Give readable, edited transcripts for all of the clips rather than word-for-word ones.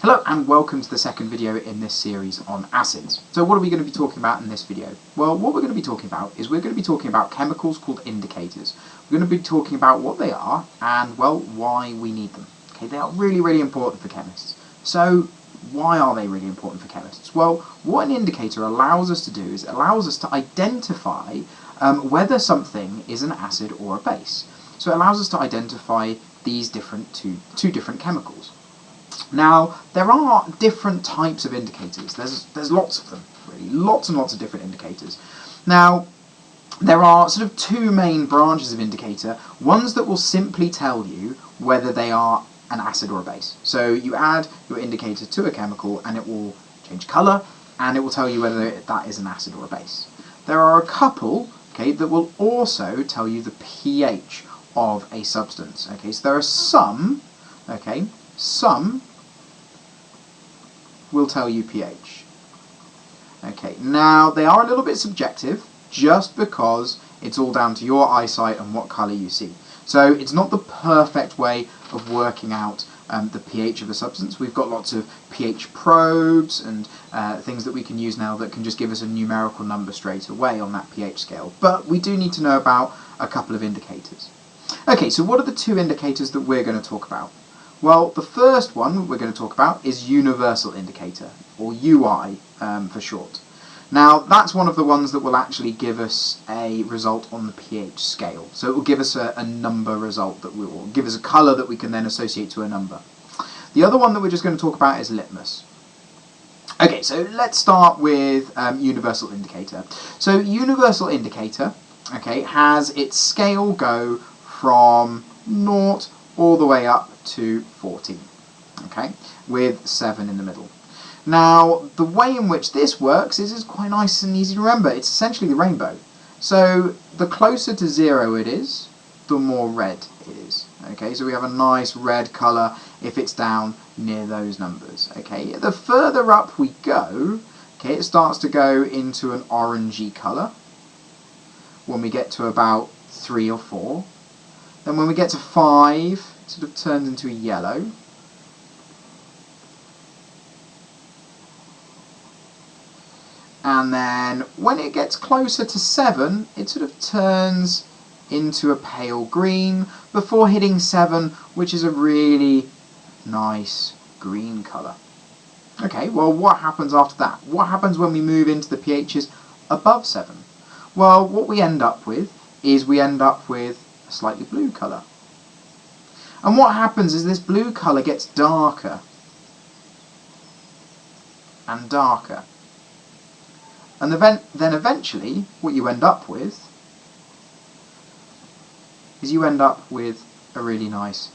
Hello and welcome to the second video in this series on acids. So what are we going to be talking about in this video? Well, what we're going to be talking about is we're going to be talking about chemicals called indicators. We're going to be talking about what they are and, well, why we need them. Okay, they are really, really important for chemists. So why are they really important for chemists? Well, what an indicator allows us to do is it allows us to identify whether something is an acid or a base. So it allows us to identify these two different chemicals. Now, there are different types of indicators. There's lots of them, really. Lots and lots of different indicators. Now, there are sort of two main branches of indicator. Ones that will simply tell you whether they are an acid or a base. So you add your indicator to a chemical and it will change colour and it will tell you whether that is an acid or a base. There are a couple, okay, that will also tell you the pH of a substance. Okay, so there are some, okay, some will tell you pH. Okay, now they are a little bit subjective just because it's all down to your eyesight and what colour you see. So it's not the perfect way of working out the pH of a substance. We've got lots of pH probes and things that we can use now that can just give us a numerical number straight away on that pH scale. But we do need to know about a couple of indicators. Okay, so what are the two indicators that we're going to talk about? Well, the first one we're going to talk about is universal indicator, or UI for short. Now, that's one of the ones that will actually give us a result on the pH scale. So it will give us a number result that will give us a colour that we can then associate to a number. The other one that we're just going to talk about is Litmus. Okay, so let's start with universal indicator. So universal indicator, okay, has its scale go from 0 all the way up to 14, okay, with 7 in the middle. Now, the way in which this works is quite nice and easy to remember. It's essentially the rainbow. So the closer to 0 it is, the more red it is. Okay, so we have a nice red colour if it's down near those numbers. Okay, the further up we go, okay, it starts to go into an orangey colour when we get to about 3 or 4. Then when we get to 5, it sort of turns into a yellow. And then when it gets closer to 7, it sort of turns into a pale green before hitting 7, which is a really nice green colour. Okay, well, what happens after that? What happens when we move into the pHs above 7? Well, what we end up with is a slightly blue colour. And what happens is this blue colour gets darker and darker. And then eventually, what you end up with is a really nice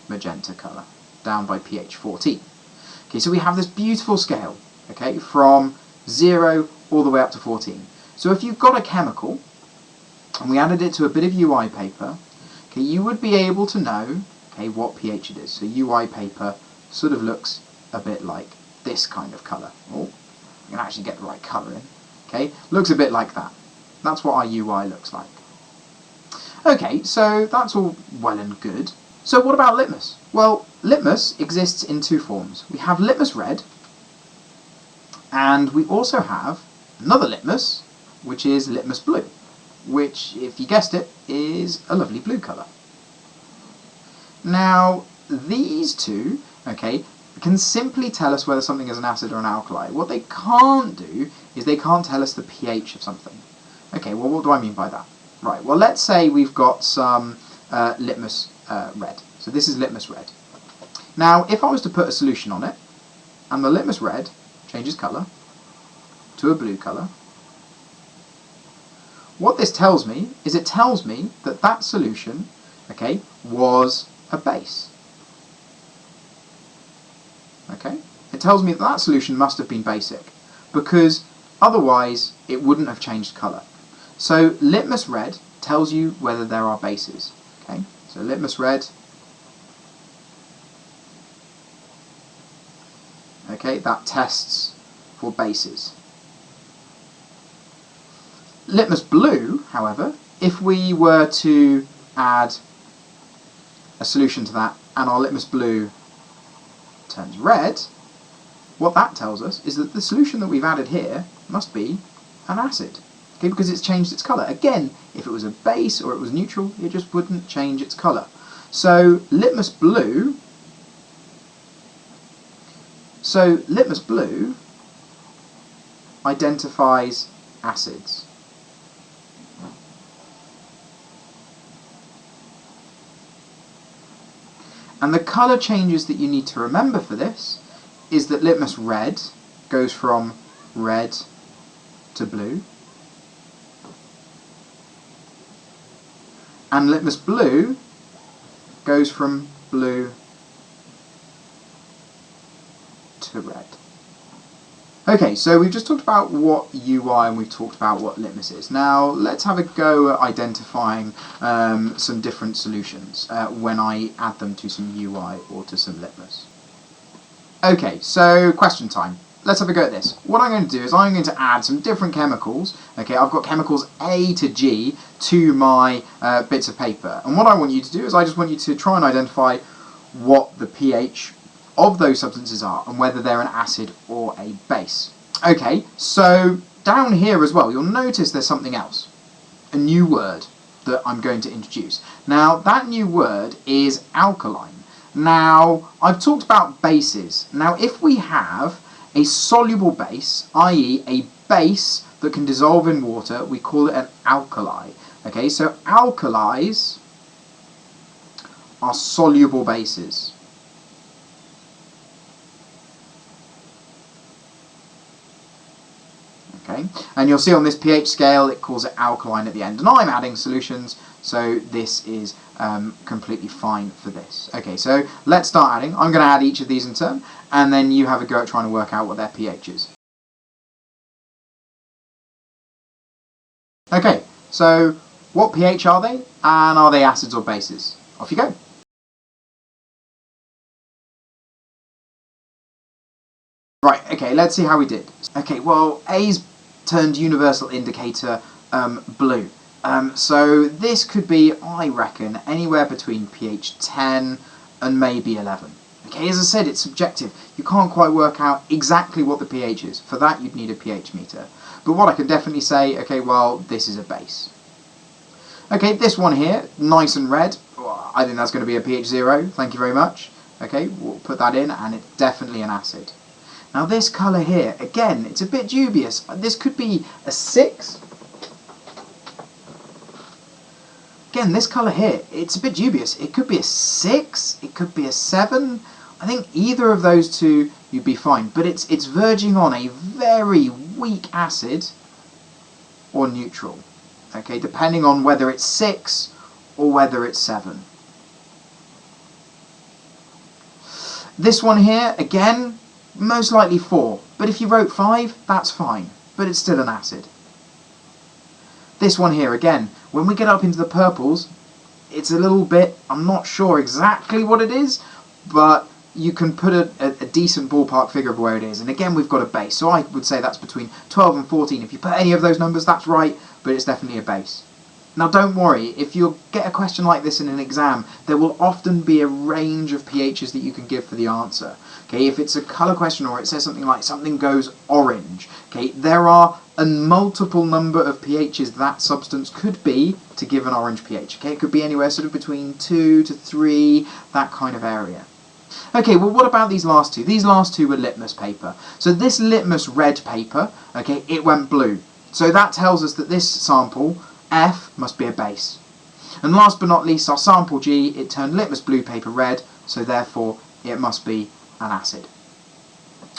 magenta colour, down by pH 14. Okay, so we have this beautiful scale, okay, from 0 all the way up to 14. So if you've got a chemical, and we added it to a bit of UI paper, okay, you would be able to know, okay, what pH it is. So UI paper sort of looks a bit like this kind of colour. Oh, I can actually get the right colour in. Okay, looks a bit like that. That's what our UI looks like. Okay, so that's all well and good. So what about Litmus? Well, Litmus exists in two forms. We have Litmus Red, and we also have another Litmus, which is Litmus Blue, which, if you guessed it, is a lovely blue colour. Now, these two, okay, can simply tell us whether something is an acid or an alkali. What they can't do is they can't tell us the pH of something. Okay, well, what do I mean by that? Right, well, let's say we've got some Litmus Red. So this is Litmus Red. Now, if I was to put a solution on it, and the Litmus Red changes colour to a blue colour, what this tells me is it tells me that that solution, okay, was a base. Okay? It tells me that that solution must have been basic, because otherwise it wouldn't have changed colour. So Litmus Red tells you whether there are bases. Okay? So Litmus Red, okay, that tests for bases. Litmus Blue, however, if we were to add a solution to that and our litmus blue turns red, what that tells us is that the solution that we've added here must be an acid. Okay, because it's changed its colour. Again, if it was a base or it was neutral, it just wouldn't change its colour. So litmus blue identifies acids. And the colour changes that you need to remember for this is that litmus red goes from red to blue, and litmus blue goes from blue to red. Okay, so we've just talked about what UI and we've talked about what litmus is. Now let's have a go at identifying some different solutions when I add them to some UI or to some litmus. Okay, so question time. Let's have a go at this. What I'm going to do is I'm going to add some different chemicals. Okay, I've got chemicals A to G to my bits of paper. And what I want you to do is I just want you to try and identify what the pH of those substances are and whether they're an acid or a base. Okay, so down here as well, you'll notice there's something else. A new word that I'm going to introduce. Now, that new word is alkaline. Now, I've talked about bases. Now, if we have a soluble base, i.e. a base that can dissolve in water, we call it an alkali. Okay, so alkalis are soluble bases. Okay, and you'll see on this pH scale it calls it alkaline at the end, and I'm adding solutions, so this is completely fine for this. Okay, so let's start adding. I'm going to add each of these in turn, and then you have a go at trying to work out what their pH is. Okay, so what pH are they, and are they acids or bases? Off you go. Right, okay, let's see how we did. Okay, well, A's turned universal indicator blue. So this could be, I reckon, anywhere between pH 10 and maybe 11. Okay, as I said, it's subjective. You can't quite work out exactly what the pH is. For that, you'd need a pH meter. But what I can definitely say, okay, well, this is a base. Okay, this one here, nice and red. I think that's going to be a pH 0. Thank you very much. Okay, we'll put that in, and it's definitely an acid. Now this colour here, again, it's a bit dubious. This could be a 6. Again, this colour here, it's a bit dubious. It could be a 6, it could be a 7. I think either of those two, you'd be fine. But it's verging on a very weak acid or neutral. Okay, depending on whether it's 6 or whether it's 7. This one here, again, most likely 4, but if you wrote 5, that's fine, but it's still an acid. This one here, again, when we get up into the purples, it's a little bit, I'm not sure exactly what it is, but you can put a decent ballpark figure of where it is, and again we've got a base, so I would say that's between 12 and 14. If you put any of those numbers, that's right, but it's definitely a base. Now don't worry, if you get a question like this in an exam, there will often be a range of pHs that you can give for the answer. Okay, if it's a colour question or it says something like something goes orange, okay, there are a multiple number of pHs that substance could be to give an orange pH. Okay, it could be anywhere sort of between 2 to 3, that kind of area. Okay, well what about these last two? These last two were litmus paper. So this litmus red paper, okay, it went blue. So that tells us that this sample, F, must be a base. And last but not least, our sample G, it turned litmus blue paper red, so therefore it must be an acid.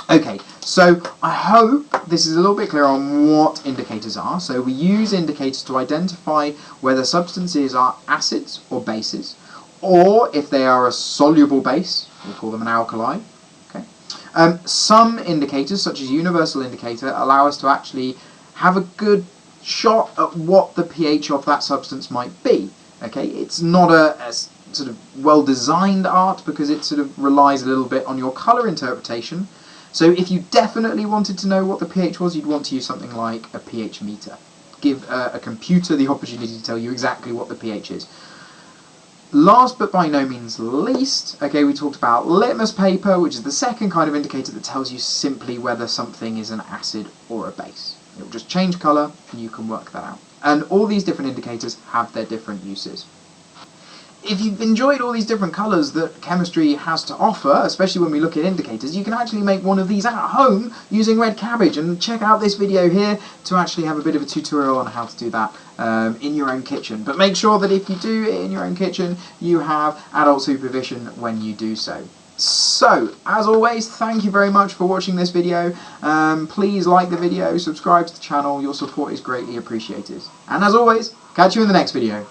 Okay, so I hope this is a little bit clear on what indicators are. So we use indicators to identify whether substances are acids or bases, or if they are a soluble base, we'll call them an alkali. Okay. Some indicators, such as universal indicator, allow us to actually have a good shot at what the pH of that substance might be. Okay, it's not a sort of well-designed art because it sort of relies a little bit on your colour interpretation. So if you definitely wanted to know what the pH was, you'd want to use something like a pH meter. Give a computer the opportunity to tell you exactly what the pH is. Last but by no means least, okay, we talked about litmus paper, which is the second kind of indicator that tells you simply whether something is an acid or a base. It will just change colour and you can work that out. And all these different indicators have their different uses. If you've enjoyed all these different colours that chemistry has to offer, especially when we look at indicators, you can actually make one of these at home using red cabbage, and check out this video here to actually have a bit of a tutorial on how to do that in your own kitchen. But make sure that if you do it in your own kitchen, you have adult supervision when you do so. So, as always, thank you very much for watching this video. Please like the video, subscribe to the channel, your support is greatly appreciated. And as always, catch you in the next video.